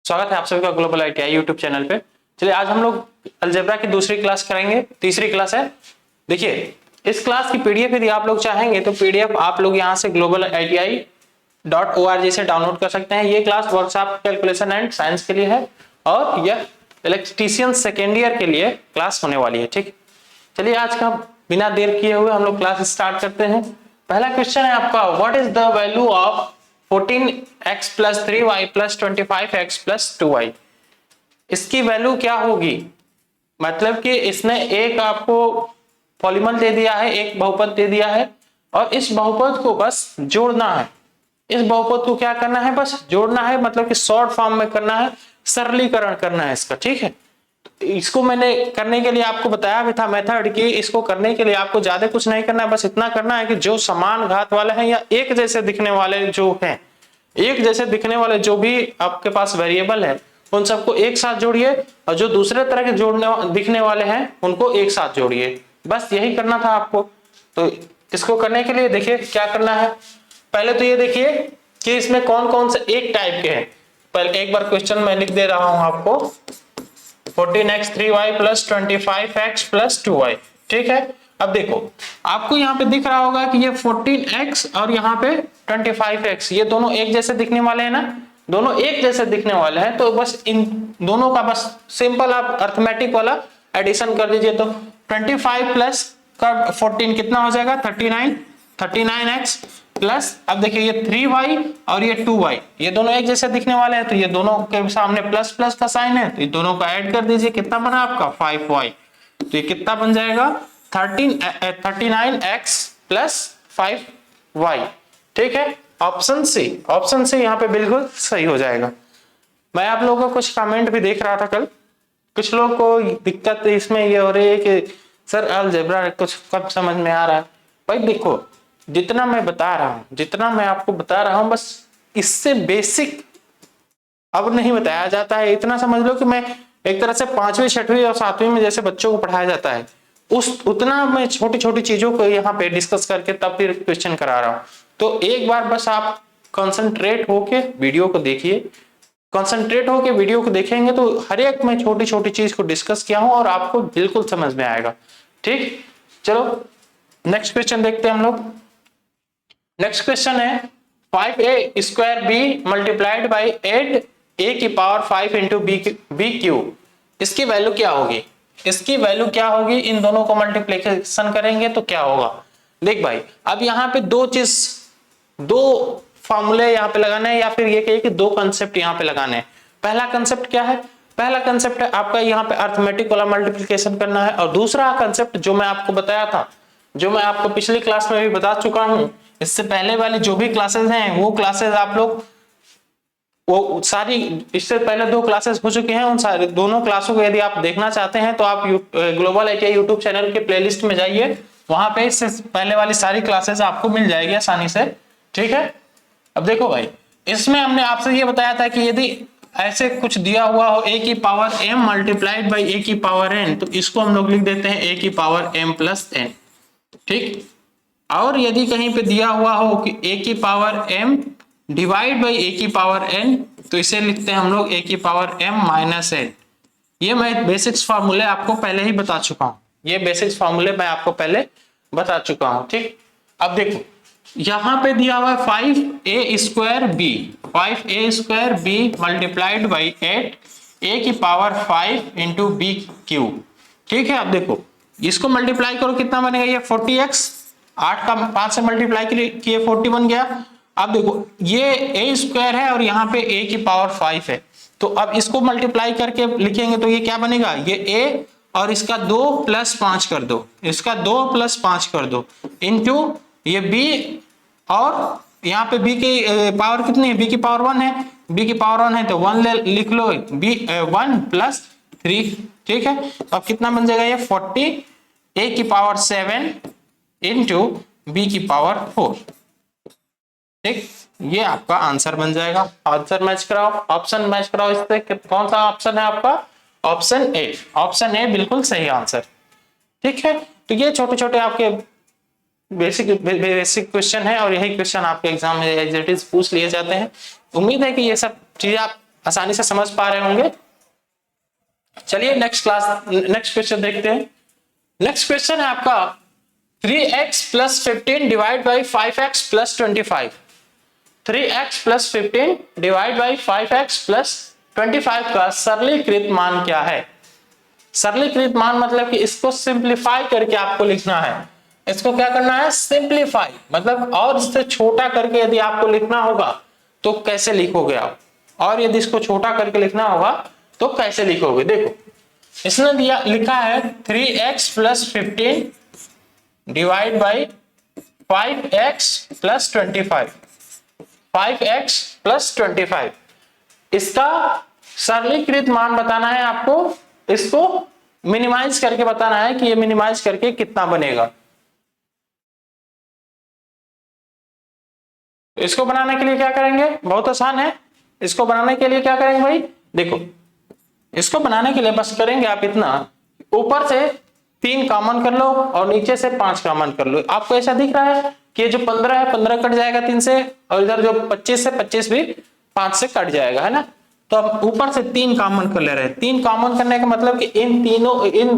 स्वागत है आप सभी का ग्लोबल आईटीआई यूट्यूब चैनल पे। चलिए आज हम लोग अलजेब्रा की दूसरी क्लास करेंगे, तीसरी क्लास है। देखिए इस क्लास की पीडीएफ यदि आप लोग चाहेंगे तो पीडीएफ आप लोग यहाँ से globaliti.org से डाउनलोड कर सकते हैं। ये class workshop calculation and science के लिए है और यह इलेक्ट्रीशियन सेकेंड ईयर के लिए क्लास होने वाली है। ठीक, चलिए आज का बिना देर किए हुए हम लोग क्लास स्टार्ट करते हैं। पहला क्वेश्चन है आपका, what is the value of 14x + 3y + 25x + 2y। इसकी वैल्यू क्या होगी? मतलब कि इसने एक आपको पॉलीमर दे दिया है, एक बहुपद दे दिया है और इस बहुपद को बस जोड़ना है। इस बहुपद को क्या करना है? बस जोड़ना है, मतलब कि शॉर्ट फॉर्म में करना है, सरलीकरण करना है इसका। ठीक है, इसको मैंने करने के लिए आपको बताया भी था मेथड कि इसको करने के लिए आपको ज्यादा कुछ नहीं करना है, बस इतना करना है कि जो समान घात वाले हैं या एक जैसे दिखने वाले जो हैं, एक जैसे दिखने वाले जो भी आपके पास वेरिएबल है उन सबको एक साथ जोड़िए और जो दूसरे तरह के दिखने वाले हैं उनको एक साथ जोड़िए। बस यही करना था आपको। तो इसको करने के लिए देखिए क्या करना है। पहले तो ये देखिए कि इसमें कौन कौन से एक टाइप के हैं। पहले एक बार क्वेश्चन मैं लिख दे रहा हूं आपको, 14x 3y + 25x + 2y। ठीक है, अब देखो आपको यहाँ पे दिख रहा होगा कि ये 14x और यहाँ पे 25x ये दोनों एक जैसे दिखने वाले हैं ना, दोनों एक जैसे दिखने वाले हैं। तो बस इन दोनों का बस सिंपल आप अर्थमेटिक वाला एडिशन कर दीजिए। तो 25 प्लस 14 कितना हो जाएगा? 39x प्लस, अब देखिए ये 3y और ये 2y ये दोनों एक जैसे दिखने वाले हैं, तो ये दोनों के सामने प्लस प्लस का साइन है, तो ये दोनों का ऐड कर दीजिए। कितना बना आपका? 5y। तो ये कितना बन जाएगा? 39x + 5y। ठीक है, ऑप्शन सी यहाँ पे बिल्कुल सही हो जाएगा। मैं आप लोगों को कुछ कमेंट भी देख रहा था कल, कुछ लोगों को दिक्कत इसमें ये हो रही है कि सर अलजेब्रा कुछ कब समझ में आ रहा है। भाई देखो, जितना मैं बता रहा हूं, जितना मैं आपको बता रहा हूं, बस इससे बेसिक अब नहीं बताया जाता है। इतना समझ लो कि मैं एक तरह से 5वीं 6वीं और 7वीं में जैसे बच्चों को पढ़ाया जाता है उतना मैं छोटी छोटी चीजों को यहाँ पे डिस्कस करके तब फिर क्वेश्चन करा रहा हूँ। तो एक बार बस आप कंसंट्रेट होके वीडियो को देखिए, कंसंट्रेट होके वीडियो को देखेंगे तो हर एक मैं छोटी छोटी चीज को डिस्कस किया हूं और आपको बिल्कुल समझ में आएगा। ठीक, चलो नेक्स्ट क्वेश्चन देखते हैं हम लोग। नेक्स्ट क्वेश्चन है 5a² b × 8a⁵ × b cube. इसकी वैल्यू क्या होगी? इसकी वैल्यू क्या होगी? इन दोनों को मल्टीप्लिकेशन करेंगे तो क्या होगा? देख भाई, अब यहाँ पे दो फॉर्मूले यहाँ पे लगाने हैं, या फिर ये कहिए कि दो कंसेप्ट यहाँ पे लगाने हैं। पहला कंसेप्ट क्या है? पहला कंसेप्ट है आपका यहाँ पे अर्थमेटिक वाला मल्टीप्लिकेशन करना है, और दूसरा कंसेप्ट जो मैं आपको बताया था, जो मैं आपको पिछली क्लास में भी बता चुका हूँ, इससे पहले वाली जो भी क्लासेस हैं वो क्लासेस आप लोग वो सारी, इससे पहले 2 क्लासेस हो चुके हैं, उन सारे दोनों क्लासों को यदि आप देखना चाहते हैं तो आप ग्लोबल आईटीआई यूट्यूब चैनल के प्लेलिस्ट में जाइए, वहां पे इससे पहले वाली सारी क्लासेस आपको मिल जाएगी आसानी से। ठीक है, अब देखो भाई, इसमें हमने आपसे ये बताया था कि यदि ऐसे कुछ दिया हुआ हो a⁻m × a⁻n, तो इसको हम लोग लिख देते हैं a⁻m + n। ठीक, और यदि कहीं पे दिया हुआ हो कि a⁻m / a⁻n, तो इसे लिखते हैं हम लोग a⁻m - n। ये मैं बेसिक्स फार्मूले आपको पहले ही बता चुका हूं, ये बेसिक्स फार्मूले मैं आपको पहले बता चुका हूं। ठीक, अब देखो यहां पे दिया हुआ है 5a² b × 8a⁵ × b cube. ठीक है, अब देखो इसको मल्टीप्लाई करो, कितना बनेगा? ये 40x, 8 का 5 से मल्टीप्लाई किए 40 बन गया। अब देखो ये a² है और यहाँ पे a⁵ है, तो अब इसको मल्टीप्लाई करके लिखेंगे तो ये क्या बनेगा? ये a और इसका 2 + 5 कर दो, इसका 2 + 5 कर दो, इंटू ये b, और यहाँ पे b की पावर कितनी है? b की पावर 1 है, b की पावर 1 है तो 1 लिख लो, b 1 + 3। ठीक है, अब कितना बन जाएगा? ये 40 a⁻7 × b⁻4। ठीक, ये आपका आंसर बन जाएगा। आंसर मैच कराओ, ऑप्शन मैच कराओ इससे। कौन सा ऑप्शन है आपका? Option A. ऑप्शन ए बिल्कुल सही आंसर। ठीक है, तो ये छोटे छोटे आपके बेसिक क्वेश्चन है और यही क्वेश्चन आपके एग्जाम में एज इट इज पूछ लिए जाते हैं। उम्मीद है कि ये सब चीजें आप आसानी से समझ पा रहे होंगे। चलिए नेक्स्ट क्वेश्चन देखते हैं। नेक्स्ट क्वेश्चन है आपका 3x + 15 divide by 5x + 25। 3x + 15 divide by 5x + 25 का सरलीकृत मान क्या है? सरलीकृत मान मतलब कि इसको सिंप्लीफाई करके आपको लिखना है। इसको क्या करना है? सिंप्लीफाई, मतलब और इससे छोटा करके यदि आपको लिखना होगा तो कैसे लिखोगे आप, और यदि इसको छोटा करके लिखना होगा तो कैसे लिखोगे? देखो इसने दिया लिखा है 3x + 15 divide by 5x + 25। 5x + 25 इसका सरलीकृत मान बताना है आपको। इसको मिनिमाइज करके बताना है कि ये मिनिमाइज करके कितना बनेगा। इसको बनाने के लिए क्या करेंगे? बहुत आसान है। इसको बनाने के लिए क्या करेंगे भाई? देखो इसको बनाने के लिए बस करेंगे आप इतना, ऊपर से 3 कॉमन कर लो और नीचे से 5 कॉमन कर लो। आपको ऐसा दिख रहा है कि ये जो 15 है 15 कट जाएगा 3 से, और इधर जो 25 है 25 भी 5 से कट जाएगा, है ना। तो अब ऊपर से 3 कॉमन कर ले रहे हैं। 3 कॉमन करने का मतलब कि इन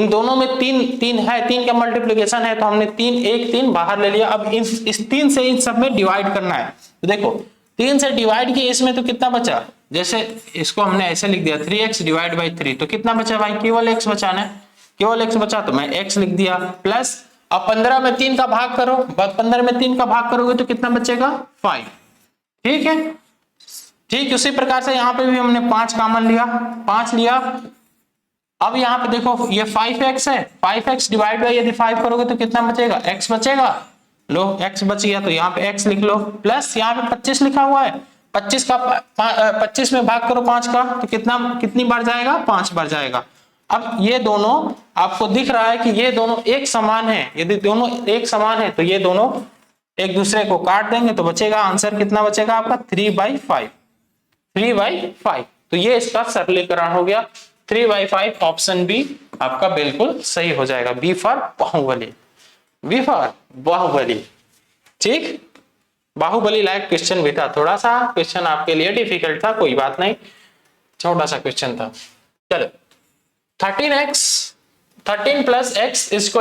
दोनों में 3 है, 3 का मल्टीप्लीकेशन है, तो हमने 3 बाहर ले लिया। अब इस 3 से इन सब में डिवाइड करना है। तो देखो 3 से डिवाइड किए इसमें तो कितना बचा? जैसे इसको हमने ऐसे लिख दिया 3x डिवाइड बाई 3, तो कितना बचा भाई? केवल x बचाना है, केवल x बचा तो मैं x लिख दिया, प्लस अब 15 में 3 का भाग करो, 15 में 3 का भाग करोगे तो कितना बचेगा? 5। ठीक है, ठीक उसी प्रकार से यहाँ पे भी हमने 5 कॉमन लिया, 5 लिया। अब यहाँ पे देखो ये 5x है, 5x डिवाइड बाई यदि 5 करोगे तो कितना बचेगा? x बचेगा। लो x बच गया तो यहाँ पे x लिख लो, प्लस यहाँ पे 25 लिखा हुआ है, 25 में भाग करो 5 का तो कितनी बार जाएगा? 5 बार जाएगा। अब ये दोनों आपको दिख रहा है कि ये दोनों एक समान है। यदि दोनों एक समान है तो ये दोनों एक दूसरे को काट देंगे तो बचेगा आंसर कितना बचेगा आपका? 3/5। 3/5। तो ये इसका सरलीकरण हो गया। 3/5 ऑप्शन बी आपका बिल्कुल सही हो जाएगा। B for Baahubali, B for Baahubali. ठीक, बाहुबली लायक क्वेश्चन भी था। थोड़ा सा क्वेश्चन आपके लिए डिफिकल्ट था, कोई बात नहीं, छोटा सा क्वेश्चन था। चलो 13 + x =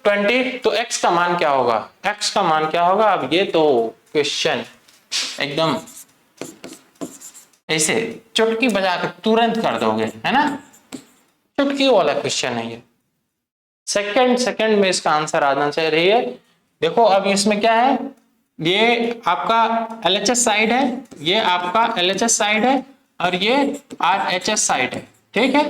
20, तो x का मान क्या होगा? x का मान क्या होगा? अब ये तो क्वेश्चन एकदम ऐसे चुटकी बजा के तुरंत कर दोगे, है ना, चुटकी वाला क्वेश्चन है ये। सेकंड में इसका आंसर आना चाहिए। देखो अब इसमें क्या है, ये आपका LHS साइड है, ये आपका LHS साइड है, और ये RHS साइड है। ठीक है,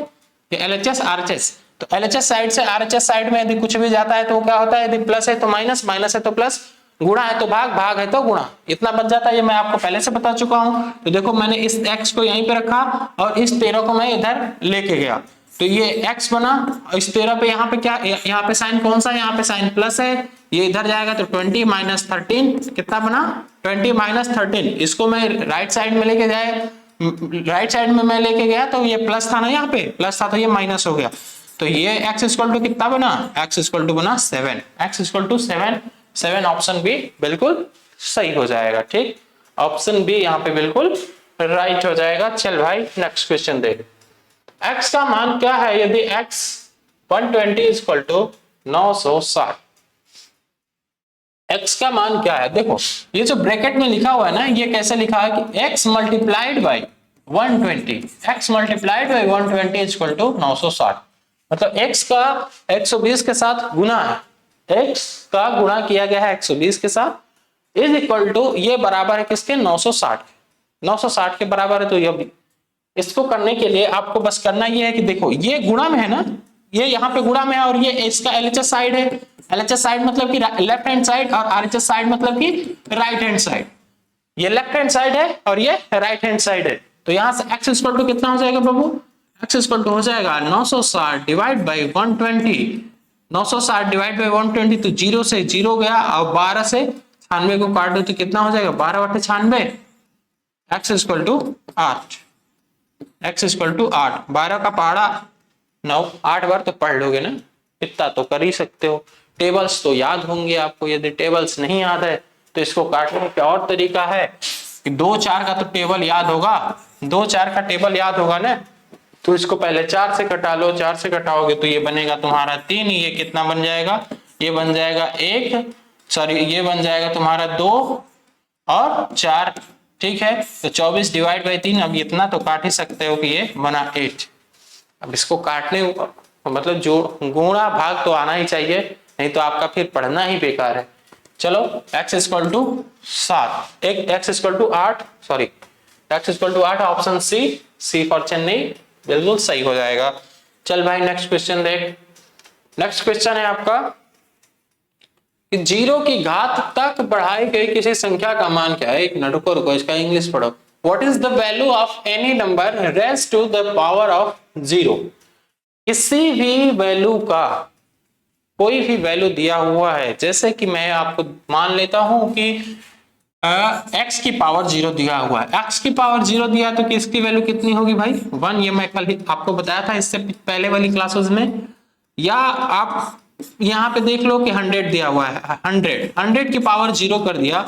ये LHS RHS, तो LHS साइड से RHS साइड में यदि कुछ भी जाता है तो क्या होता है? यदि प्लस है तो माइनस, माइनस है तो प्लस, गुणा है तो भाग, भाग है तो गुणा, इतना बच जाता है। ये मैं आपको पहले से बता चुका हूं। तो देखो मैंने इस x को यहीं पे रखा और इस 13 को मैं इधर लेके गया, तो ये x बना। इस 13 पे यहाँ पे क्या, यहाँ पे साइन कौन सा है? यहाँ पे साइन प्लस है, ये इधर जाएगा तो 20 - 13 कितना बना? 20 - 13। इसको मैं राइट साइड में लेके जाए, राइट साइड में मैं लेके गया तो ये प्लस था ना, यहाँ पे प्लस था तो ये माइनस हो गया। तो ये x = कितना बना? x = बना 7। x = 7। 7 ऑप्शन बी बिल्कुल सही हो जाएगा। ठीक, ऑप्शन बी यहाँ पे बिल्कुल राइट हो जाएगा। चल भाई नेक्स्ट क्वेश्चन देख। x का मान क्या है यदि x 120 = 960? x का मान क्या है? देखो ये जो ब्रैकेट में लिखा हुआ है ना, ये कैसे लिखा है कि x × 120, x × 120 = 960। मतलब x का 120 के साथ गुना है, x का गुणा किया गया है 120 के साथ, इज इक्वल टू ये बराबर है किसके? 960। 960 के बराबर है। तो ये इसको करने के लिए आपको बस करना ये है कि देखो ये गुणा में है ना, ये यहाँ पे गुणा में है, और ये इसका LHS साइड है। LHS साइड मतलब कि लेफ्ट हैंड साइड, और RHS साइड मतलब कि राइट हैंड साइड। ये लेफ्ट हैंड साइड है और ये राइट हैंड साइड है। तो यहाँ से x = कितना हो जाएगा बाबू? x = हो जाएगा 960 डिवाइड बाई 120। 960 डिवाइड बाई 120 तो 0 से 0 गया, और 12 से 96 को काट दो तो कितना हो जाएगा? 12/96। x = 8। x = 8। 12 का पहाड़ा 9, 8 बार तो पढ़ लोगे ना, इतना तो कर ही सकते हो। टेबल्स तो याद होंगे आपको। यदि टेबल्स नहीं याद है तो इसको काटने का और तरीका है, कि 2 4 का तो टेबल याद होगा, 2 4 का टेबल याद होगा ना, तो इसको पहले 4 से कटा लो, 4 से कटाओगे तो ये बनेगा तुम्हारा 3, ये कितना बन जाएगा, ये बन जाएगा 1, सॉरी ये बन जाएगा तुम्हारा 2 और 4, ठीक है। तो 24 डिवाइड बाई 3, अब इतना तो काट ही सकते हो कि ये बना 8। अब इसको काटने मतलब जो गुणा भाग तो आना ही चाहिए, नहीं तो आपका फिर पढ़ना ही बेकार है। चलो x इक्वल टू 7, एक x equal to 8, sorry x equal to 8, option C for Chennai बिल्कुल सही हो जाएगा। चल भाई नेक्स्ट क्वेश्चन देख। नेक्स्ट क्वेश्चन है आपका कि 0 की घात तक बढ़ाई गई किसी संख्या का मान क्या है। एक मिनट रुको, इसका इंग्लिश पढ़ो। What is the value of any number raise to the power of 0। किसी भी वैल्यू का कोई भी वैल्यू दिया हुआ है, जैसे कि मैं आपको मान लेता हूं कि x की पावर 0 दिया हुआ है, x की पावर 0 दिया तो किसकी वैल्यू कितनी होगी भाई 1। ये मैं कल आपको बताया था इससे पहले वाली क्लासेस में। या आप यहाँ पे देख लो कि 100 दिया हुआ है, 100 की पावर 0 कर दिया,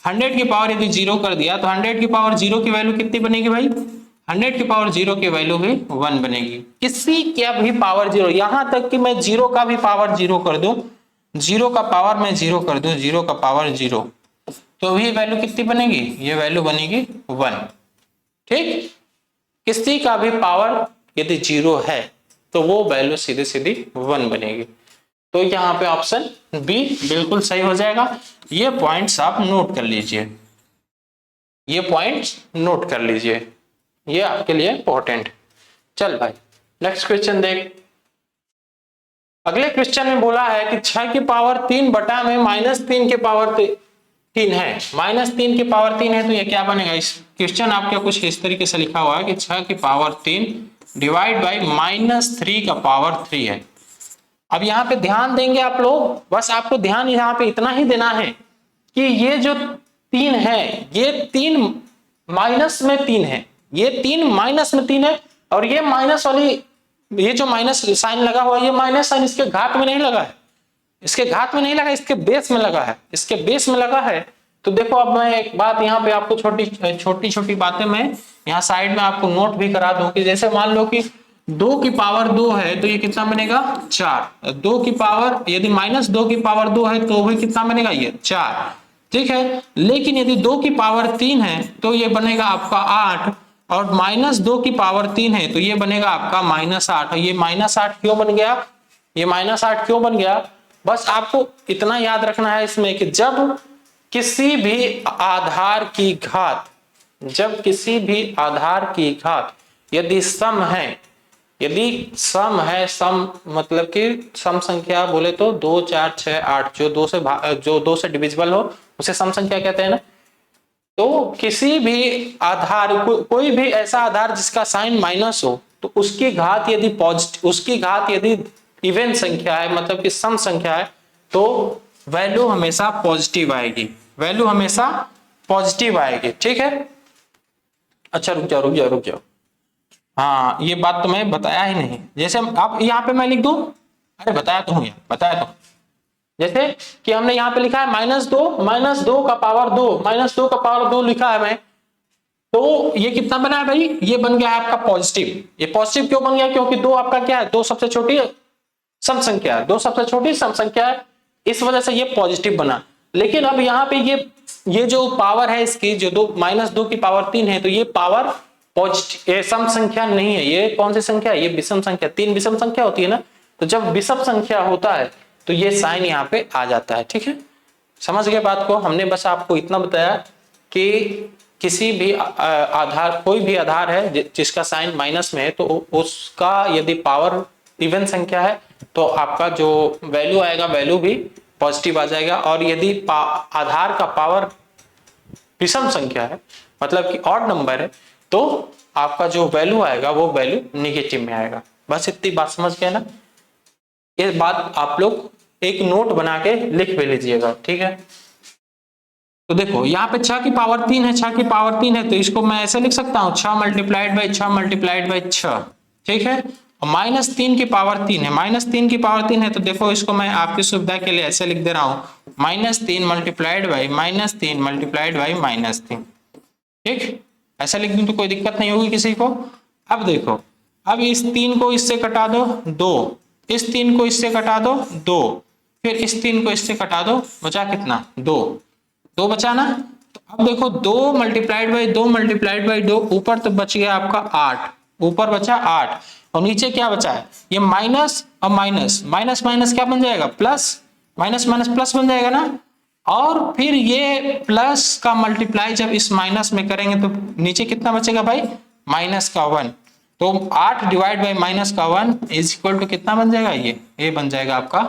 100 की पावर यदि 0 कर दिया तो 100 की पावर 0 की वैल्यू कितनी बनेगी भाई, 100 की पावर 0 की वैल्यू भी 1 बनेगी। किसी क्या भी पावर 0, यहां तक कि मैं 0 का भी पावर 0 कर दूं, 0 का पावर मैं 0 कर दूं, 0 का पावर 0, तो भी वैल्यू कितनी बनेगी, ये वैल्यू बनेगी 1, ठीक। किसी का भी पावर यदि 0 है तो वो वैल्यू सीधी सीधी 1 बनेगी। तो यहाँ पे ऑप्शन बी बिल्कुल सही हो जाएगा। ये पॉइंट्स आप नोट कर लीजिए, ये पॉइंट्स नोट कर लीजिए, ये आपके लिए इंपॉर्टेंट। चल भाई नेक्स्ट क्वेश्चन देख। अगले क्वेश्चन में बोला है कि 6 की पावर 3 बटा में -3 के पावर 3 है, -3 की पावर 3 है, तो ये क्या बनेगा। इस क्वेश्चन आपके कुछ इस तरीके से लिखा हुआ है कि 6 की पावर 3 डिवाइड बाई -3 का पावर 3 है। अब यहाँ पे ध्यान देंगे आप लोग, बस आपको ध्यान यहाँ पे इतना ही देना है कि ये जो 3 है, ये 3 माइनस में 3 है, ये 3 माइनस में 3 है, और ये माइनस वाली, ये जो माइनस साइन लगा हुआ है, ये माइनस साइन इसके घात में नहीं लगा है, इसके घात में नहीं लगा, इसके बेस में लगा है, इसके बेस में लगा है। तो देखो अब मैं एक बात यहाँ पे आपको छोटी छोटी बातें मैं यहाँ साइड में आपको नोट भी करा दूं कि जैसे मान लो कि 2 की पावर 2 है तो ये कितना बनेगा 4, 2 की पावर यदि -2 की पावर 2 है तो भी कितना बनेगा ये 4, ठीक है। लेकिन यदि 2 की पावर 3 है तो ये बनेगा आपका 8, और -2 की पावर 3 है तो ये बनेगा आपका -8। ये -8 क्यों बन गया, ये -8 क्यों बन गया, बस आपको इतना याद रखना है इसमें कि जब किसी भी आधार की घात, जब किसी भी आधार की घात यदि सम है, यदि सम है, सम मतलब कि सम संख्या बोले तो 2 4 6 8 जो 2 से डिविजिबल हो उसे सम संख्या कहते हैं ना। तो किसी भी आधार कोई भी ऐसा आधार जिसका साइन माइनस हो तो उसकी घात यदि पॉजिटिव, उसकी घात यदि इवन संख्या है मतलब कि सम संख्या है तो वैल्यू हमेशा पॉजिटिव आएगी, वैल्यू हमेशा पॉजिटिव आएगी, ठीक है। अच्छा रुक जाओ, हाँ ये बात तो मैं बताया ही नहीं। जैसे आप यहाँ पे मैं लिख दूं, अरे बताया तो हूँ, बताया तो, जैसे कि हमने यहाँ पे लिखा है -2 का पावर 2, -2 का पावर 2 लिखा है मैं, तो ये कितना बना है भाई, ये बन गया है आपका पॉजिटिव। ये पॉजिटिव क्यों बन गया, क्योंकि 2 आपका क्या है, 2 सबसे छोटी सम संख्या है, 2 सबसे छोटी सम संख्या है, इस वजह से ये पॉजिटिव बना। लेकिन अब यहाँ पे ये जो पावर है इसकी, जो -2 की पावर 3 है, तो ये पावर पॉजिटिव सम संख्या नहीं है। ये कौन सी संख्या है, ये विषम संख्या, 3 विषम संख्या होती है ना, तो जब विषम संख्या होता है तो ये साइन यहाँ पे आ जाता है, ठीक है। समझ गए बात को। हमने बस आपको इतना बताया कि किसी भी आधार, कोई भी आधार है जिसका साइन माइनस में है तो उसका यदि पावर इवन संख्या है तो आपका जो वैल्यू आएगा वैल्यू भी पॉजिटिव आ जाएगा, और यदि आधार का पावर विषम संख्या है मतलब कि ऑड नंबर है तो आपका जो वैल्यू आएगा वो वैल्यू निगेटिव में आएगा। बस इतनी बात समझ गए ना। ये बात आप लोग एक नोट बना के लिख भी लीजिएगा, ठीक है। तो देखो यहाँ पे 6 की पावर 3 है, 6 की पावर 3 है तो इसको मैं ऐसे लिख सकता हूँ 6 मल्टीप्लाइड बाई 6 मल्टीप्लाइड बाई 6, ठीक है। और -3 की पावर 3 है, -3 की पावर 3 है तो देखो इसको मैं आपकी सुविधा के लिए ऐसे लिख दे रहा हूँ -3 मल्टीप्लाइड बाई -3 मल्टीप्लाइड बाई -3, ठीक, ऐसा लिख दूं तो कोई दिक्कत नहीं होगी किसी को। अब देखो, अब इस 3 को इससे कटा दो 2, इस 3 को इससे कटा दो 2, फिर इस 3 को इससे कटा दो, बचा कितना 2, 2 बचा ना। तो अब देखो 2 मल्टीप्लाइड बाई 2 मल्टीप्लाइड बाई 2, ऊपर तो बच गया आपका 8, ऊपर बचा 8 और नीचे क्या बचा है, ये माइनस और माइनस, माइनस माइनस क्या बन जाएगा प्लस, माइनस माइनस प्लस बन जाएगा ना। और फिर ये प्लस का मल्टीप्लाई जब इस माइनस में करेंगे तो नीचे कितना बचेगा भाई, माइनस का 1। तो 8 डिवाइड बाई माइनस का 1 इज इक्वल टू कितना बन जाएगा, ये बन जाएगा आपका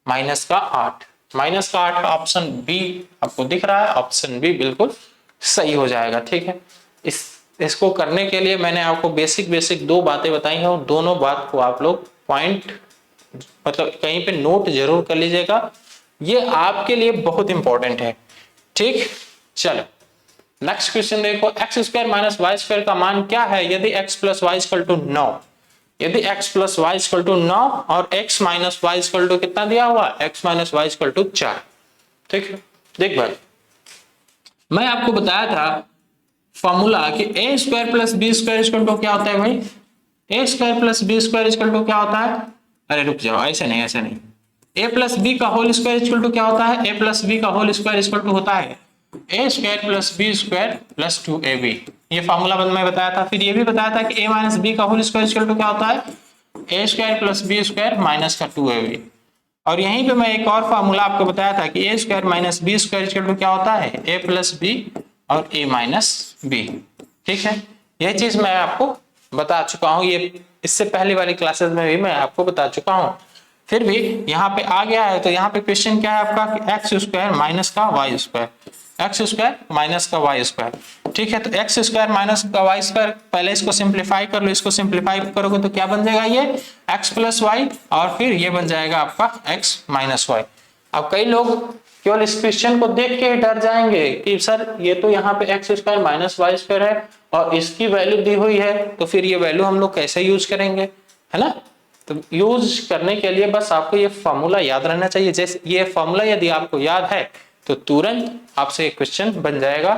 माइनस का 8। माइनस का 8 ऑप्शन बी आपको दिख रहा है, ऑप्शन बी बिल्कुल सही हो जाएगा। ठीक है, इसको करने के लिए मैंने आपको बेसिक 2 बातें बताई हैं और दोनों बात को आप लोग पॉइंट मतलब कहीं पे नोट जरूर कर लीजिएगा, ये आपके लिए बहुत इंपॉर्टेंट है। ठीक, चलो नेक्स्ट क्वेश्चन देखो, x square minus y square का मान क्या है यदि x plus y equal to 9। यदि x plus y equal to 9 और x minus y equal to कितना दिया हुआ, x minus y equal to 4। ठीक है, देख भाई मैं आपको बताया था फॉर्मूला कि A square plus B square equal to क्या होता है भाई, A square plus B square equal to क्या होता है, अरे रुक जाओ, ऐसे नहीं ऐसे नहीं, ए प्लस बी का होल स्क्वायर इक्वल टू क्या होता है, ए प्लस बी का होल स्क्वायर इक्वल टू होता है A square plus B square plus 2ab। ये फॉर्मूला मैं बताया था। फिर ये भी बताया था कि ए माइनस बी का होल स्क्वायर इक्वल टू क्या होता है, A square plus B square minus का 2ab। और यहीं पे मैं एक और फॉर्मूला आपको बताया था कि A square minus B square equal to क्या होता है, ए प्लस बी और ए माइनस बी। ठीक है, यह चीज मैं आपको बता चुका हूँ, ये इससे पहले वाली क्लासेस में भी मैं आपको बता चुका हूँ। फिर भी यहाँ पे आ गया है तो यहाँ पे क्वेश्चन क्या है आपका, एक्स स्क्वायर माइनस का y square, x square minus का वाई स्क्वायर। ठीक है, तो एक्स स्क्वायर माइनस का वाई स्क्वायर, पहले इसको सिंप्लीफाई कर लो, इसको सिंप्लीफाई करोगे तो क्या बन जाएगा, ये एक्स प्लस वाई और फिर ये बन जाएगा आपका एक्स माइनस वाई। अब कई लोग केवल इस क्वेश्चन को देख के डर जाएंगे कि सर ये तो यहाँ पे x square minus y square है और इसकी वैल्यू दी हुई है, तो फिर ये वैल्यू हम लोग कैसे यूज करेंगे, है ना। तो यूज करने के लिए बस आपको ये फॉर्मूला याद रहना चाहिए। जैसे ये फॉर्मूला यदि आपको याद है तो तुरंत आपसे क्वेश्चन बन जाएगा,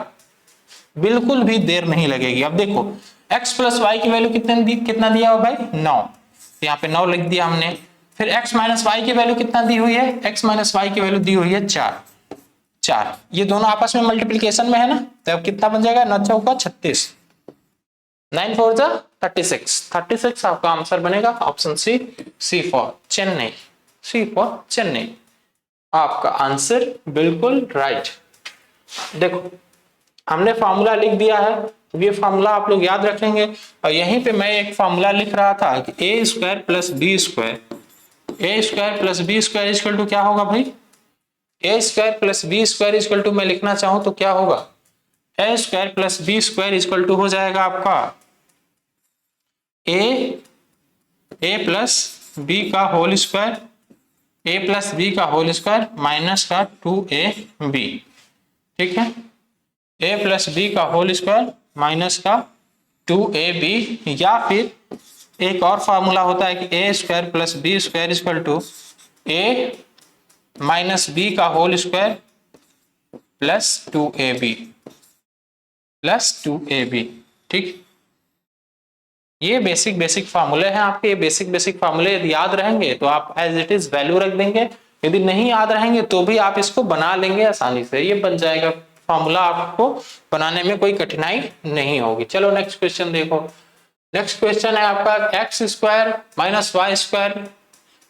बिल्कुल भी देर नहीं लगेगी। अब देखो x प्लस वाई की वैल्यू कितना दिया हो भाई, 9, तो यहाँ पे 9 लिख दिया हमने। फिर x माइनस वाई की वैल्यू कितना दी हुई है, x माइनस वाई की वैल्यू दी हुई है 4। ये दोनों आपस में मल्टीप्लीकेशन में है ना, तो अब कितना बन जाएगा, 9 चौका 36, 9 4 जा 36 आपका आंसर बनेगा option C for Chennai, C for Chennai आपका आंसर बिल्कुल राइट। देखो हमने फॉर्मूला लिख दिया है, ये फॉर्मूला आप लोग याद रखेंगे। और यहीं पे मैं एक फॉर्मूला लिख रहा था कि A square plus B square, A square plus B square equal to क्या होगा भाई, A square plus B square equal to मैं लिखना चाहूं तो क्या होगा, A square plus B square equal to हो जाएगा आपका ए प्लस बी का whole square, A plus B का होल स्क्वायर माइनस का 2ab। ठीक है, ए प्लस बी का होल स्क्वायर माइनस का 2ab, या फिर एक और फॉर्मूला होता है कि A square plus B square equal to A minus B का होल स्क्वायर प्लस 2ab। ठीक, ये बेसिक फार्मूले हैं आपके। ये बेसिक फार्मूले यदि याद रहेंगे तो आप एज इट इज वैल्यू रख देंगे, यदि नहीं याद रहेंगे तो भी आप इसको बना लेंगे आसानी से, ये बन जाएगा फार्मूला, आपको बनाने में कोई कठिनाई नहीं होगी। चलो नेक्स्ट क्वेश्चन देखो। नेक्स्ट क्वेश्चन है आपका x square minus y square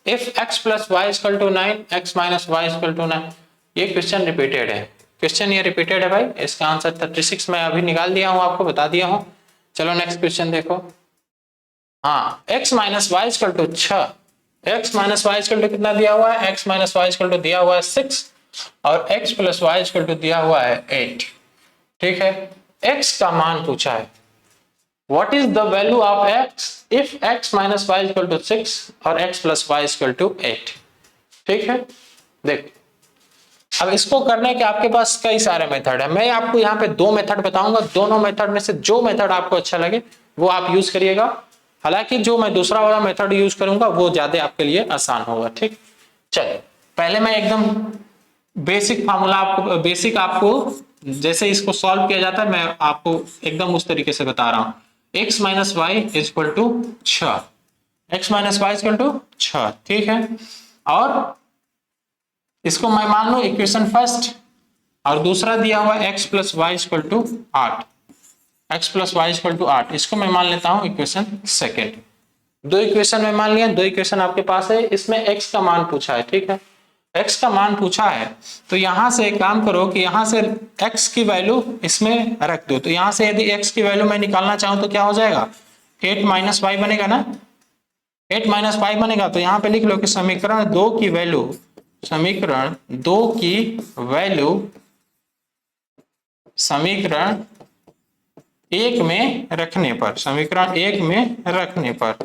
if x plus y equal to 9, x minus y equal to 9। ये क्वेश्चन रिपीटेड है, क्वेश्चन ये रिपीटेड है भाई। इसका आंसर 36 मैं अभी निकाल दिया हूँ, आपको बता दिया हूँ। चलो नेक्स्ट क्वेश्चन देखो। हाँ, x minus y equal to 6, x minus y equal to कितना दिया हुआ है, x minus y equal to दिया हुआ है 6 और x plus y equal to दिया हुआ है 8। ठीक है, x का मान पूछा है, what is the value of x if x minus y equal to 6 और x plus y equal to 8। ठीक है, देख अब इसको करने के आपके पास कई सारे मेथड है। मैं आपको यहाँ पे 2 मेथड बताऊंगा, दोनों मेथड में से जो मेथड आपको अच्छा लगे वो आप यूज करिएगा। हालांकि जो मैं दूसरा वाला मेथड यूज करूंगा वो ज्यादा आपके लिए आसान होगा। ठीक, चलिए पहले मैं एकदम बेसिक फार्मूला आपको जैसे इसको सॉल्व किया जाता है मैं आपको एकदम उस तरीके से बता रहा हूं। x minus y is equal to 6, x minus y is equal to 6, ठीक है। और इसको मैं मान लू इक्वेशन फर्स्ट, और दूसरा दिया हुआ x plus y is equal to 8, x plus y is equal to 8, इसको मैं मान लेता हूं इक्वेशन सेकेंड। दो इक्वेशन में मान लिया, दो इक्वेशन आपके पास है, इसमें x का मान पूछा है, ठीक है, x का मान पूछा है। तो यहां से एक काम करो कि यहां से x की वैल्यू इसमें रख दो। तो यहां से यदि x की वैल्यू मैं निकालना चाहूं तो क्या हो जाएगा, 8 माइनस वाई बनेगा ना, 8 माइनस वाई बनेगा। तो यहां पे लिख लो कि समीकरण 2 की वैल्यू, समीकरण 2 की वैल्यू समीकरण 1 में रखने पर, समीकरण 1 में रखने पर,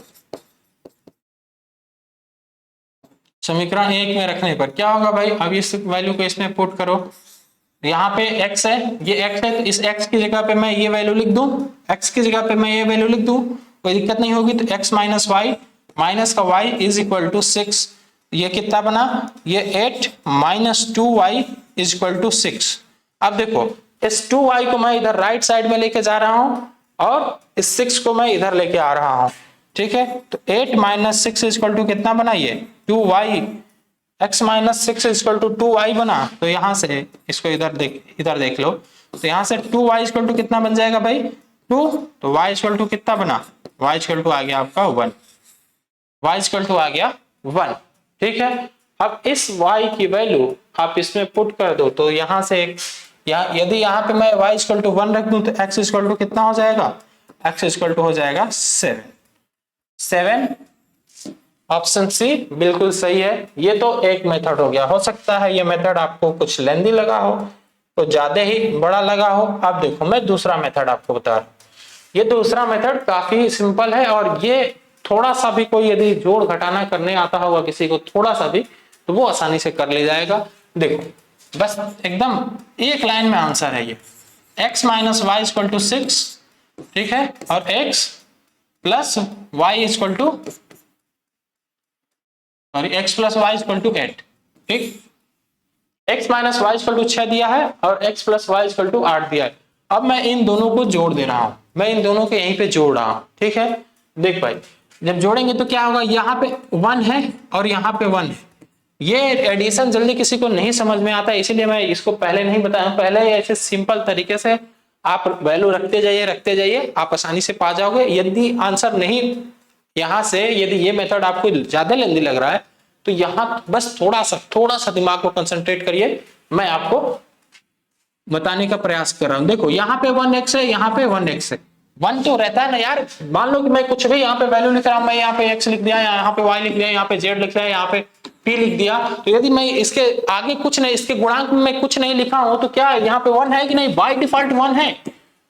समीकरण 1 में रखने पर क्या होगा भाई, अब इस वैल्यू को इसमें पुट करो। यहाँ पे x है, ये x है, तो इस x की जगह पे मैं ये वैल्यू लिख दूं, x की जगह पे मैं ये वैल्यू लिख दूं, कोई दिक्कत नहीं होगी। तो x माइनस वाई, माइनस का y इज इक्वल टू 6, ये कितना बना, ये 8 minus 2y is equal to 6। अब देखो इस 2y को मैं इधर राइट साइड में लेके जा रहा हूं और इस 6 को मैं इधर लेके आ रहा हूं, ठीक है। तो 8 माइनस 6 इज इक्वल टू कितना बना, ये 2y, x minus 6 is equal to 2y बना। तो यहां से इसको इधर देख लो, तो यहां से 2y इज इक्वल टू कितना बन जाएगा भाई, 2, तो y इज इक्वल टू कितना बना, y इज इक्वल टू आ गया आपका 1, y इज इक्वल टू आ गया 1, ठीक है। अब इस y की वैल्यू आप इसमें पुट कर दो, तो यहां से यदि यहाँ पे मैं y इक्वल टू 1 रख दूं तो x इक्वल टू कितना हो जाएगा, x इक्वल टू हो जाएगा 7। ऑप्शन सी बिल्कुल सही है। ये तो एक मेथड हो गया, हो सकता है ये मेथड आपको कुछ लेंदी लगा हो, तो ज्यादा ही बड़ा लगा हो। अब देखो मैं दूसरा मेथड आपको बता रहा हूं, ये दूसरा मेथड काफी सिंपल है, और ये थोड़ा सा भी कोई यदि जोड़ घटाना करने आता होगा किसी को थोड़ा सा भी, तो वो आसानी से कर ले जाएगा। देखो बस एकदम एक लाइन में आंसर है ये, x minus y equal to 6, ठीक है, और x plus y equal to, sorry x plus y equal to 8, ठीक, x minus y equal to 6 दिया है और x plus y equal to 8 दिया है। अब मैं इन दोनों को जोड़ दे रहा हूं, मैं इन दोनों को यहीं पे जोड़ रहा हूं, ठीक है। देख भाई जब जोड़ेंगे तो क्या होगा, यहाँ पे 1 है और यहाँ पे 1 है। ये एडिशन जल्दी किसी को नहीं समझ में आता, इसीलिए मैं इसको पहले नहीं बताया, पहले ऐसे सिंपल तरीके से आप वैल्यू रखते जाइए, आप आसानी से पा जाओगे। यदि आंसर नहीं, यहां से यदि ये मेथड आपको ज्यादा लेंदी लग रहा है तो यहां बस थोड़ा सा दिमाग को कंसंट्रेट करिए, मैं आपको बताने का प्रयास कर रहा हूं। देखो यहाँ पे 1x है, यहाँ पे 1x है, 1 तो रहता है ना यार। मान लो कि मैं कुछ भी यहाँ पे वैल्यू लिख रहा हूं, मैं यहाँ पे x लिख दिया, यहाँ पे y लिख दिया, यहाँ पे z लिख दिया, यहाँ पे p लिख दिया, तो यदि मैं इसके आगे कुछ नहीं, इसके गुणांक में कुछ नहीं लिखा हूं, तो क्या यहाँ पे 1 है कि नहीं, बाय डिफॉल्ट 1 है,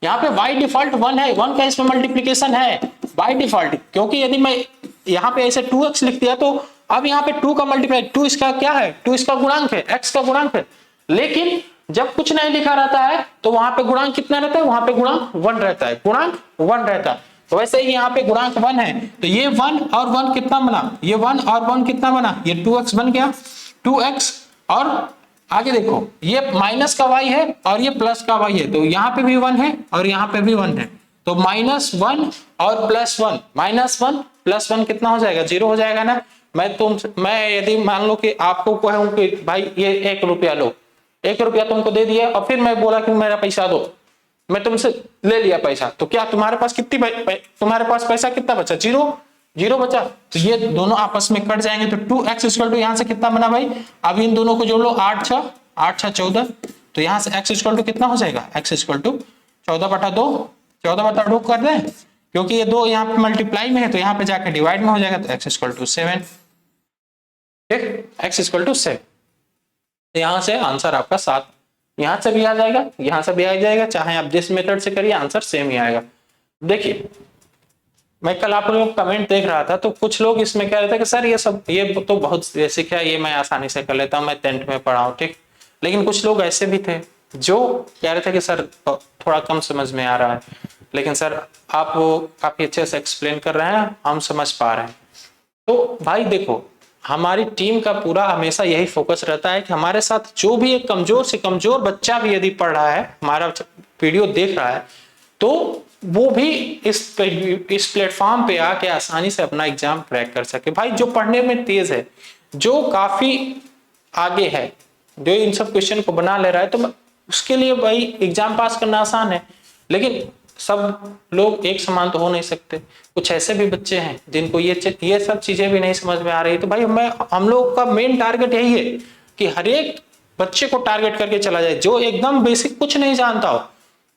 यहाँ पे बाय डिफॉल्ट 1 है, 1 का इसमें मल्टीप्लीकेशन है बाय डिफॉल्ट। क्योंकि यदि मैं यहाँ पे ऐसे 2x लिख दिया तो अब यहाँ पे 2 का मल्टीप्लाई, 2 इसका क्या है, 2 इसका गुणांक है, x का गुणांक है। लेकिन जब कुछ नहीं लिखा रहता है तो वहां पे गुणांक कितना रहता है, वहां पे गुणांक 1 रहता है, गुणांक 1 रहता है। तो वैसे ही यहाँ पे गुणांक 1 है, तो ये 1 और 1 कितना बना, ये 1 और 1 कितना बना, ये 2x बन गया, 2x। और आगे देखो ये माइनस का y है और ये प्लस का y है, तो यहाँ पे भी 1 है और यहाँ पे भी 1 है, तो -1 और +1, -1 + 1 कितना हो जाएगा, 0 हो जाएगा ना। मैं यदि मान लो कि आपको कहूं कि भाई ये 1 रुपया लो, 1 रुपया तुमको दे दिया और फिर मैं बोला कि मेरा पैसा दो, मैं तुमसे ले लिया पैसा, तो क्या तुम्हारे पास तुम्हारे पास पैसा कितना बचा, 0 बचा। तो ये दोनों आपस में कट जाएंगे, तो 2x इक्वल टू यहाँ से कितना बना भाई, अब इन दोनों को जोड़ लो, 8 6 14, तो यहाँ से x इक्वल टू कितना हो जाएगा, x इक्वल टू 14/2, 14/2 कर दें, क्योंकि ये 2 यहाँ पे मल्टीप्लाई में है तो यहाँ पे जाकर डिवाइड में हो जाएगा, तो x इक्वल टू 7, ठीक, x इक्वल टू 7। यहां से आंसर आपका 7, यहां से भी आ जाएगा, यहां से भी आ जाएगा, चाहे आप जिस मेथड से करिए आंसर सेम ही आएगा। देखिए मैं कल आप लोग कमेंट देख रहा था, तो कुछ लोग इसमें कह रहे थे कि सर ये तो बहुत बेसिक है, ये मैं आसानी से कर लेता हूं, मैं 10th में पढ़ा हूं, ठीक। लेकिन कुछ लोग ऐसे भी थे जो कह रहे थे कि सर थोड़ा कम समझ में आ रहा है, लेकिन सर आप वो काफी अच्छे से एक्सप्लेन कर रहे हैं, हम समझ पा रहे हैं। तो भाई देखो हमारी टीम का पूरा हमेशा यही फोकस रहता है कि हमारे साथ जो भी एक कमजोर से कमजोर बच्चा भी यदि पढ़ रहा है, हमारा वीडियो देख रहा है, तो वो भी इस प्लेटफॉर्म पे आके आसानी से अपना एग्जाम क्रैक कर सके। भाई जो पढ़ने में तेज है, जो काफी आगे है, जो इन सब क्वेश्चन को बना ले रहा है, तो उसके लिए भाई एग्जाम पास करना आसान है। लेकिन सब लोग एक समान तो हो नहीं सकते, कुछ ऐसे भी बच्चे हैं जिनको ये सब चीजें भी नहीं समझ में आ रही। तो भाई हम लोग का मेन टारगेट यही है कि हर एक बच्चे को टारगेट करके चला जाए, जो एकदम बेसिक कुछ नहीं जानता हो,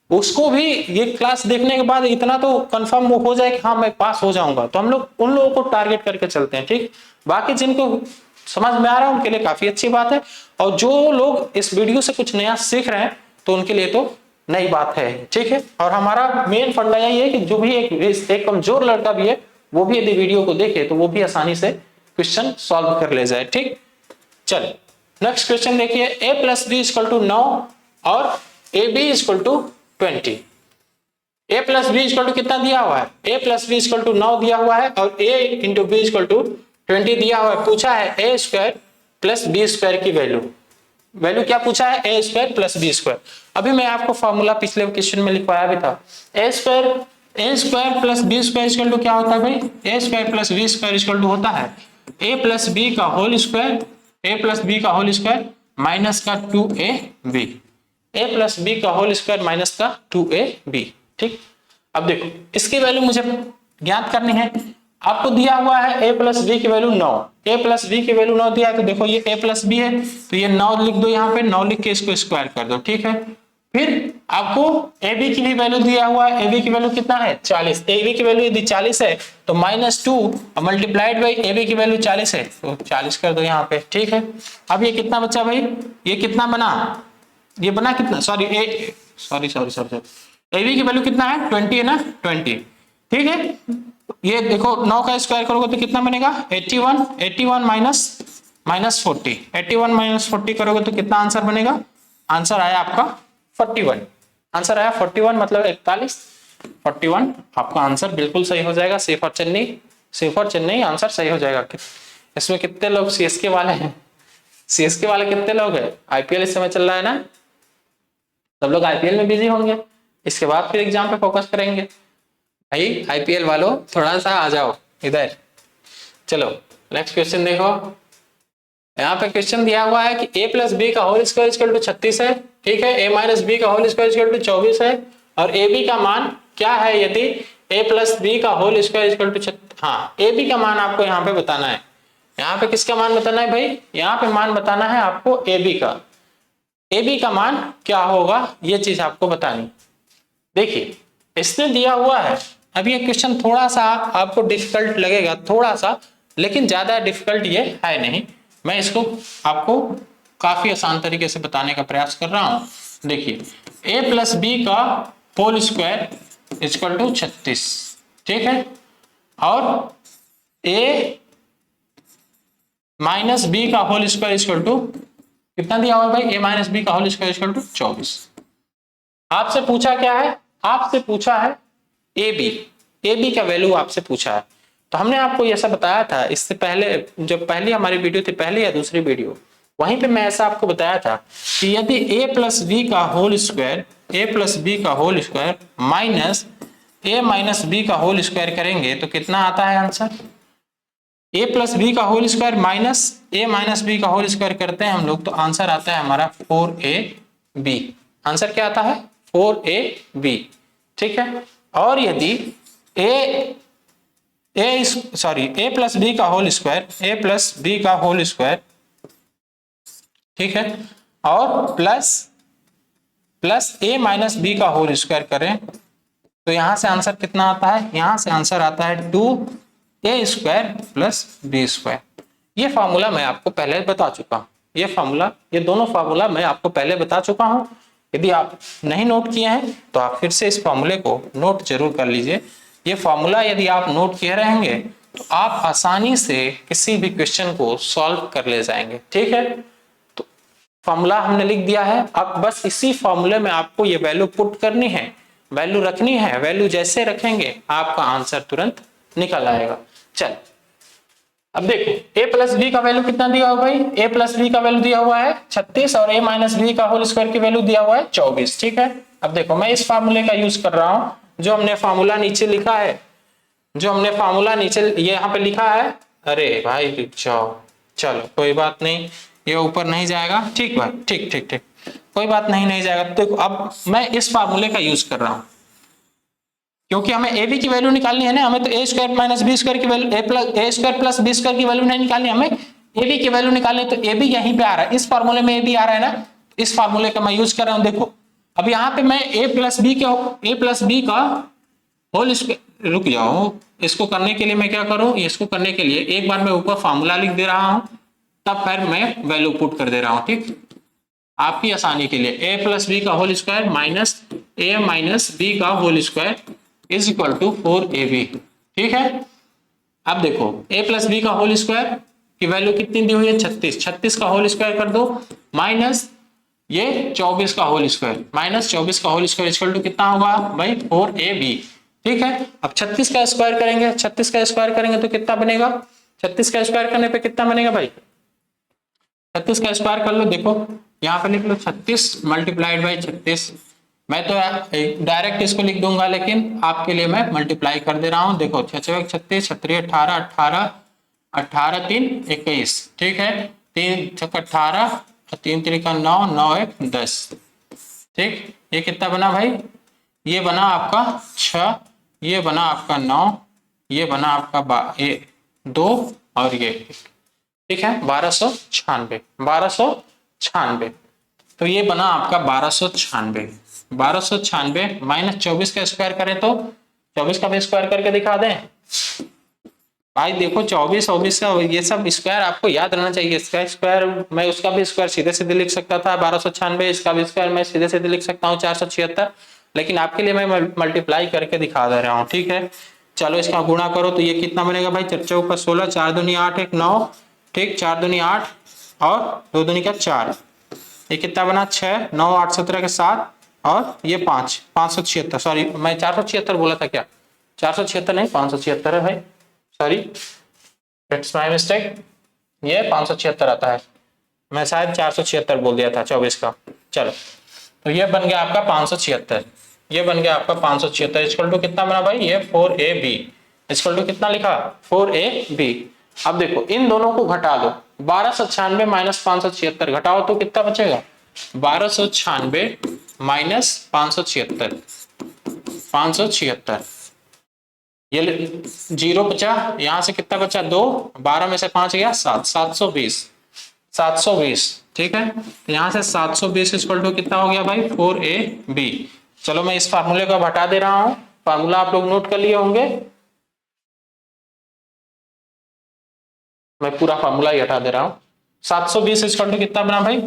उसको भी ये क्लास देखने के बाद इतना तो कंफर्म हो जाए कि हाँ मैं पास हो जाऊंगा। तो हम लोग उन लोगों को टारगेट करके चलते हैं, ठीक। बाकी जिनको समझ में आ रहा है उनके लिए काफी अच्छी बात है, और जो लोग इस वीडियो से कुछ नया सीख रहे हैं तो उनके लिए तो नई बात है, ठीक है। और हमारा मेन फंडा यही है कि जो भी एक कमजोर लड़का भी है, वो भी यदि वीडियो को देखे तो वो भी आसानी से क्वेश्चन सॉल्व कर ले जाए, ठीक। चल नेक्स्ट क्वेश्चन देखिए, a plus B equal to 9 और A B equal to 20। a plus B equal to कितना दिया हुआ है, a plus B equal to 9 दिया हुआ है और a into B equal to 20 दिया हुआ है। पूछा है a square plus B square की वैल्यू क्या पूछा है, A square plus B square. अभी मैं आपको फॉर्मूला पिछले क्वेश्चन में लिखवाया भी था, A square plus B square equal to क्या होता है भाई, A square plus B square equal to होता है ए प्लस बी का होल स्क्वायर माइनस का 2ab, ए प्लस बी का होल स्क्वायर माइनस का 2ab, ठीक। अब देखो इसकी वैल्यू मुझे ज्ञात करनी है। आपको दिया हुआ है a प्लस बी की वैल्यू 9, a प्लस बी की वैल्यू 9 दिया है, तो देखो ये a प्लस बी है तो ये 9 लिख दो, यहाँ पे 9 लिख के इसको स्क्वायर कर दो, ठीक है। फिर आपको a b की भी वैल्यू दिया हुआ है, a b की वैल्यू कितना है 40, a b की वैल्यू यदि 40 है तो -2 मल्टीप्लाइड बाई a b की वैल्यू 40 है तो 40 कर दो यहाँ पे, ठीक है। अब ये कितना बचा भाई, ये कितना बना, ये बना कितना, सॉरी a b की वैल्यू कितना है 20 है ना, 20, ठीक है। ये देखो 9 का स्क्वायर करोगे तो कितना बनेगा 81 माइनस 40, 81 माइनस 40 करोगे तो कितना आंसर बनेगा, आंसर आया आपका 41, आंसर आया 41 मतलब 41, 41 आपका आंसर बिल्कुल सही हो जाएगा। सी फॉर चेन्नई आंसर सही हो जाएगा। इसमें कितने लोग सीएसके वाले हैं, सीएसके वाले कितने लोग हैं, आईपीएल इस समय चल रहा है ना, सब लोग आईपीएल में बिजी होंगे, इसके बाद फिर एग्जाम पे फोकस करेंगे। भाई आईपीएल वालों थोड़ा सा आ जाओ इधर। चलो नेक्स्ट क्वेश्चन देखो, यहाँ पे क्वेश्चन दिया हुआ है कि a प्लस बी का होल स्क्वायर इक्वल टू 36 है, ठीक है। a माइनस बी का होल स्क्वायर इक्वल टू 24 है और ए बी का मान क्या है, यदि a प्लस बी का होल स्क्वायर इक्वल टू, हाँ ए बी का मान आपको यहाँ पे बताना है। यहाँ पे किसका मान बताना है भाई, यहाँ पे मान बताना है आपको ए बी का। ए बी का मान क्या होगा ये चीज आपको बतानी। देखिए इसने दिया हुआ है, अभी ये क्वेश्चन थोड़ा सा आपको डिफिकल्ट लगेगा थोड़ा सा, लेकिन ज्यादा डिफिकल्ट ये है नहीं। मैं इसको आपको काफी आसान तरीके से बताने का प्रयास कर रहा हूं। देखिए a प्लस बी का होल स्क्वायर इक्वल टू 36, ठीक है, और a माइनस बी का होल स्क्वायर इक्वल टू कितना दिया हुआ भाई, a माइनस बी का होल स्क्वायर इक्वल टू 24। आपसे पूछा क्या है, आपसे पूछा है ए बी का वैल्यू आपसे पूछा है। तो हमने आपको ऐसा बताया था इससे पहले, जब पहली हमारी वीडियो थी, पहली या दूसरी वीडियो, वहीं पे मैं ऐसा आपको बताया था कि यदि a प्लस बी का whole square minus a minus B का होल स्क्वायर करेंगे तो कितना आता है आंसर, a प्लस बी का whole square minus a minus B का होल स्क्वायर करते हैं हम लोग तो आंसर आता है हमारा 4ab। आंसर क्या आता है 4ab, ठीक है। और यदि a प्लस बी का होल स्क्वायर, ठीक है, और प्लस a माइनस बी का होल स्क्वायर करें तो यहां से आंसर कितना आता है, यहां से आंसर आता है 2a square plus b square. ये फॉर्मूला मैं आपको पहले बता चुका हूं, ये दोनों फार्मूला मैं आपको पहले बता चुका हूं। यदि आप नहीं नोट किए हैं तो आप फिर से इस फॉर्मूले को नोट जरूर कर लीजिए। ये फॉर्मूला यदि आप नोट किए रहेंगे तो आप आसानी से किसी भी क्वेश्चन को सॉल्व कर ले जाएंगे, ठीक है। तो फॉर्मूला हमने लिख दिया है, अब बस इसी फॉर्मूले में आपको ये वैल्यू पुट करनी है, वैल्यू रखनी है, वैल्यू जैसे रखेंगे आपका आंसर तुरंत निकल आएगा। चल अब देखो a प्लस बी का वैल्यू कितना दिया हुआ भाई, a प्लस बी का वैल्यू दिया हुआ है 36 और a माइनस बी का होल स्क्वायर की वैल्यू दिया हुआ है 24। ठीक है, अब देखो मैं इस फार्मूले का यूज कर रहा हूं, जो हमने फार्मूला नीचे लिखा है, जो हमने फार्मूला नीचे ये यहाँ पे लिखा है। अरे भाई रुक जाओ, चलो कोई बात नहीं, ये ऊपर नहीं जाएगा। ठीक भाई, ठीक ठीक ठीक, कोई बात नहीं, नहीं जाएगा। देखो अब मैं इस फार्मूले का यूज कर रहा हूं, क्योंकि हमें ए बी की वैल्यू निकालनी है ना, हमें तो ए स्क्वायर माइनस बी स्क्वायर की वैल्यू, ए स्क्वायर प्लस बी स्क्वायर की वैल्यू नहीं निकालनी, हमें ए बी की वैल्यू निकालनी। तो ए बी यहीं पे आ रहा है, इस फार्मूले में ए बी आ रहा है ना, इस फार्मूले का मैं यूज कर रहा हूं। देखो अब यहाँ पे मैं ए प्लस बी का होल स्क्वायर, रुक जाओ, इसको करने के लिए मैं क्या करूं, इसको करने के लिए एक बार मैं ऊपर फार्मूला लिख दे रहा हूं, तब फिर मैं वैल्यू पुट कर दे रहा हूं। ठीक, आपकी आसानी के लिए ए प्लस बी का whole square minus A minus B का whole square is equal to 4ab। ठीक है, अब देखो a प्लस बी का होल स्क्वायर की वैल्यू कितनी दी हुई है 36, 36 का होल स्क्वायर कर दो माइनस ये 24 का होल स्क्वायर, माइनस 24 का होल स्क्वायर इक्वल टू कितना होगा भाई 4ab। ठीक है, अब 36 का स्क्वायर करेंगे, 36 का स्क्वायर करेंगे तो कितना बनेगा, 36 का स्क्वायर करने पे कितना बनेगा भाई, 36 का स्क्वायर कर लो। देखो यहाँ पे लिख लो 36 मल्टीप्लाइड बाई 36, मैं तो डायरेक्ट इसको लिख दूंगा, लेकिन आपके लिए मैं मल्टीप्लाई कर दे रहा हूं। देखो 36 36 36 18 18 18 3 21। ठीक है, 3 छक 18 3 3 9 9 1 10। ठीक, ये कितना बना भाई, ये बना आपका 6, ये बना आपका 9, ये बना आपका 2 और ये। ठीक है, 1296, 1296, तो ये बना आपका 1296। 1296 माइनस 24 का स्क्वायर करें तो 24 का भी स्क्वायर करके दिखा दें भाई। देखो 24 24 का ये सब स्क्वायर आपको याद रहना चाहिए। इसका स्क्वायर मैं उसका भी स्क्वायर सीधे सीधे लिख सकता था 1296, इसका भी स्क्वायर मैं सीधे सीधे लिख सकता हूँ 476, लेकिन आपके लिए मैं मल्टीप्लाई करके दिखा दे रहा हूँ। ठीक है, चलो इसका गुणा करो तो ये कितना बनेगा भाई, 4 चौका 16, 4 दूनी 8 1 9। ठीक, 4 दूनी 8 और 2 दूनी का 4, ये कितना बना 6 9 8 17 के 7 और ये 5 576। सॉरी मैं 476 बोला था क्या, 476 नहीं 576 है भाई, सॉरी इट्स माय मिस्टेक, ये 576 आता है, मैं शायद 476 बोल दिया था 24 का। चलो तो ये बन गया आपका 576, ये बन गया आपका 576 इक्वल टू कितना बना भाई, ये 4ab इक्वल टू कितना लिखा 4ab। अब देखो इन दोनों को घटा दो, 1296 माइनस 576 घटाओ तो कितना बचेगा, 1296 माइनस 576, 576, ये 0 बचा, यहां से कितना बचा 2, 12 में से 5 गया 7, 720, 720। ठीक है, तो यहां से 720 इक्वल टू कितना हो गया भाई 4ab। चलो मैं इस फार्मूले को हटा दे रहा हूं, फार्मूला आप लोग नोट कर लिए होंगे, मैं पूरा फार्मूला ही हटा दे रहा हूं। 720 इक्वल टू कितना बना भाई,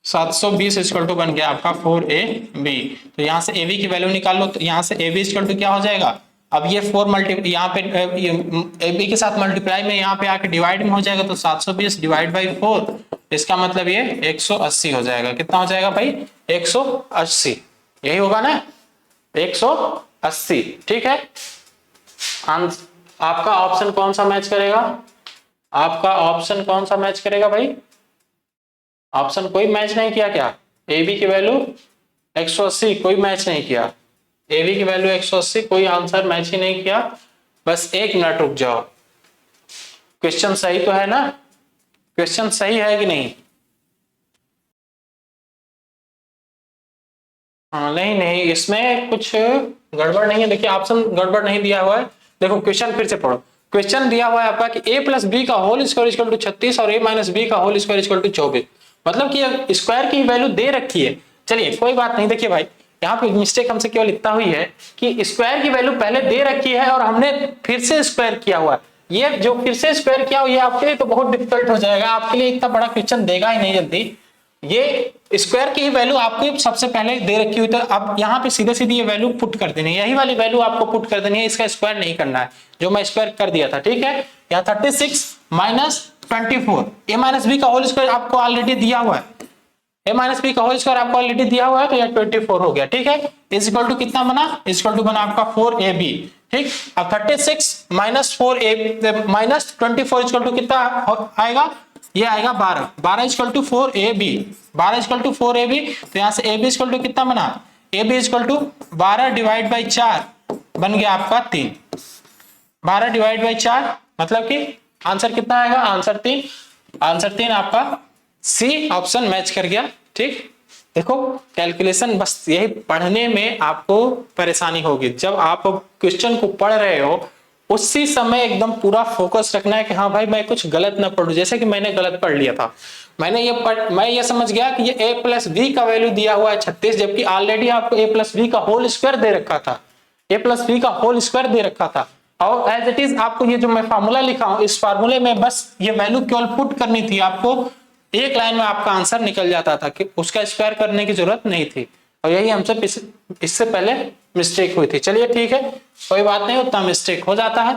720 इक्वल टू बन गया आपका 4ab। तो यहाँ से ab की वैल्यू निकाल लो, तो यहाँ से ab इक्वल टू क्या हो जाएगा, अब ये 4 मल्टी यहाँ पे ab के साथ मल्टीप्लाई में यहाँ पे आके डिवाइड में हो जाएगा, तो 720 डिवाइड बाई 4, इसका मतलब ये 180 हो जाएगा। कितना हो जाएगा भाई 180, यही होगा ना 180। ठीक है, आपका ऑप्शन कौन सा मैच करेगा, आपका ऑप्शन कौन सा मैच करेगा भाई, ऑप्शन कोई मैच नहीं किया क्या, ए बी की वैल्यू 180 कोई मैच नहीं किया, ए बी की वैल्यू 180 कोई आंसर मैच ही नहीं किया। बस 1 मिनट रुक जाओ, क्वेश्चन सही तो है ना, क्वेश्चन सही है कि नहीं, हाँ नहीं नहीं इसमें कुछ गड़बड़ नहीं है। देखिए ऑप्शन गड़बड़ नहीं दिया हुआ है, देखो क्वेश्चन फिर से पढ़ो, क्वेश्चन दिया हुआ है आपका कि a प्लस बी का होल स्क्वायर इक्वल टू 36 और a माइनस बी का होल स्क्वायर इक्वल टू 24, मतलब कि स्क्वायर की वैल्यू दे रखी है। चलिए कोई बात नहीं, देखिए भाई यहाँ पे मिस्टेक हमसे केवल इतना हुई है कि स्क्वायर की वैल्यू पहले दे रखी है और हमने फिर से स्क्वायर किया हुआ है, ये जो फिर से स्क्वायर किया हुआ ये आपके लिए तो बहुत डिफिकल्ट हो जाएगा, आपके लिए इतना बड़ा क्वेश्चन देगा ही नहीं जल्दी। ये स्क्वायर की ही वैल्यू आपको सबसे पहले दे रखी हुई, तो अब यहाँ पे सीधे सीधे ये वैल्यू पुट कर देनी है, यही वाली वैल्यू आपको पुट कर देनी है, इसका स्क्वायर नहीं करना है, जो मैं स्क्वायर कर दिया था। ठीक है, यहाँ 36 माइनस 24 ए माइनस बी का होल स्क्वायर आपको ऑलरेडी दिया हुआ है, ए माइनस बी का होल स्क्वायर आपको ऑलरेडी दिया हुआ है, तो ये 24 हो गया। ठीक है, इज इक्वल टू कितना बना, इज इक्वल टू बना आपका 4ab। ठीक, अब 36 minus 4a minus 24 is equal to कितना आएगा, ये आएगा 12। 12 is equal to 4ab, 12 is equal to 4ab, तो यहाँ से ab इज इक्वल टू कितना बना, ab is equal to 12 divide by 4 बन गया आपका 3। 12 डिवाइड बाई 4 मतलब कि आंसर कितना आएगा, आंसर 3। आंसर 3 आपका सी ऑप्शन मैच कर गया। ठीक, देखो कैलकुलेशन बस यही पढ़ने में आपको परेशानी होगी। जब आप क्वेश्चन को पढ़ रहे हो उसी समय एकदम पूरा फोकस रखना है कि हाँ भाई मैं कुछ गलत ना पढ़ूं। जैसे कि मैंने गलत पढ़ लिया था, मैं ये समझ गया कि ये a प्लस बी का वैल्यू दिया हुआ है 36, जबकि ऑलरेडी आपको a प्लस बी का होल स्क्वायर दे रखा था, a प्लस बी का होल स्क्वायर दे रखा था। और एज इट इज आपको ये जो मैं फार्मूला लिखा हूं, इस फार्मूले में बस ये वैल्यू केवल पुट करनी थी, आपको एक लाइन में आपका आंसर निकल जाता था, कि उसका स्क्वायर करने की जरूरत नहीं थी। और यही हमसे इससे पहले मिस्टेक हुई थी। चलिए ठीक है, कोई बात नहीं, उतना मिस्टेक हो जाता है।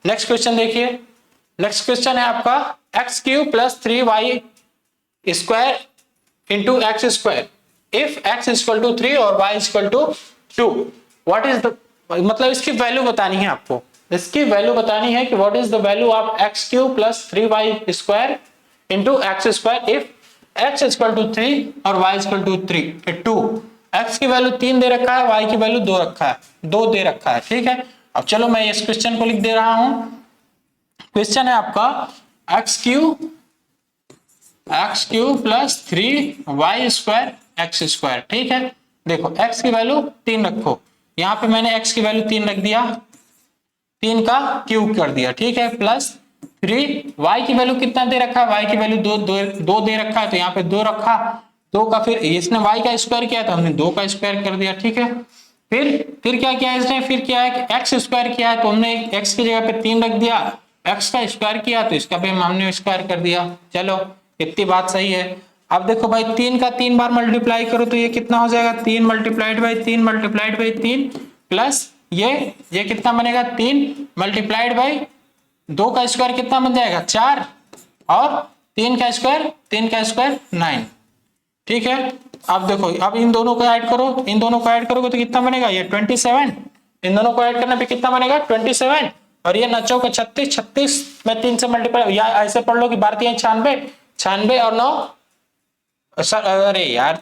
नेक्स्ट क्वेश्चन देखिए, नेक्स्ट क्वेश्चन है आपका x cube plus 3y square into x square if x equal to 3 और y equal to 2, what is the, मतलब इसकी वैल्यू बतानी है आपको, इसकी वैल्यू बतानी है कि what is the value of x cube plus 3y square into x square if x equal to 3 और y इक्वल टू 2। x की वैल्यू 3 दे रखा है, y की वैल्यू 2 दे रखा है। ठीक है, अब चलो मैं इस क्वेश्चन को लिख दे रहा हूं। क्वेश्चन है आपका x cube plus 3y square x square. ठीक है, देखो x की वैल्यू 3 रखो, यहाँ पे मैंने x की वैल्यू 3 रख दिया, 3 का क्यूब कर दिया। ठीक है, प्लस 3 y की वैल्यू कितना दे रखा है, y की वैल्यू 2 दे रखा है, तो यहाँ पे 2 रखा, 2 का फिर इसने y का स्क्वायर किया तो हमने 2 का स्क्वायर कर दिया। ठीक है, फिर क्या किया इसने, फिर क्या है कि x स्क्वायर किया है तो हमने x की जगह पे 3 रख दिया, x का स्क्वायर किया तो इसका भी हमने स्क्वायर कर दिया। चलो इतनी बात सही है। अब देखो भाई 3 का 3 बार मल्टीप्लाई करो तो ये कितना हो जाएगा, 3 multiplied by 3 multiplied by 3 plus ये कितना बनेगा, 3 मल्टीप्लाइड बाई 2 का स्क्वायर कितना बन जाएगा 4 और 3 का स्क्वायर 9। ठीक है, अब देखो अब इन दोनों को ऐड करो, इन दोनों को ऐड करोगे तो कितना बनेगा, ये 27, इन दोनों को ऐड करने पे कितना बनेगा 27 और ये 9 का 36 में 3 से मल्टीप्लाई, या ऐसे पढ़ लो कि 12 96 और 9, अरे यार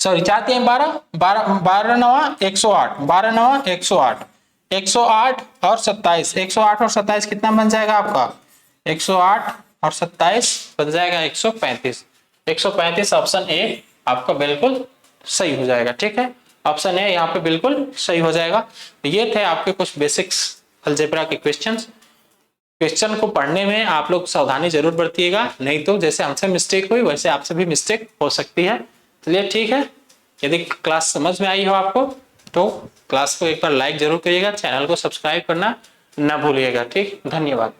सॉरी 4 3 12 12 9 108 12 9 108 108 और 27, 108 और 27 कितना बन जाएगा आपका, 108 और 27 बन जाएगा 135। 135 ऑप्शन ए आपका बिल्कुल सही हो जाएगा। ठीक है, ऑप्शन ए यहाँ पे बिल्कुल सही हो जाएगा। ये थे आपके कुछ बेसिक्स अलजेब्रा के क्वेश्चंस। क्वेश्चन को पढ़ने में आप लोग सावधानी जरूर बरतिएगा, नहीं तो जैसे हमसे मिस्टेक हुई वैसे आपसे भी मिस्टेक हो सकती है। चलिए ठीक है, यदि क्लास समझ में आई हो आपको तो क्लास को एक बार लाइक जरूर करिएगा, चैनल को सब्सक्राइब करना ना भूलिएगा। ठीक, धन्यवाद।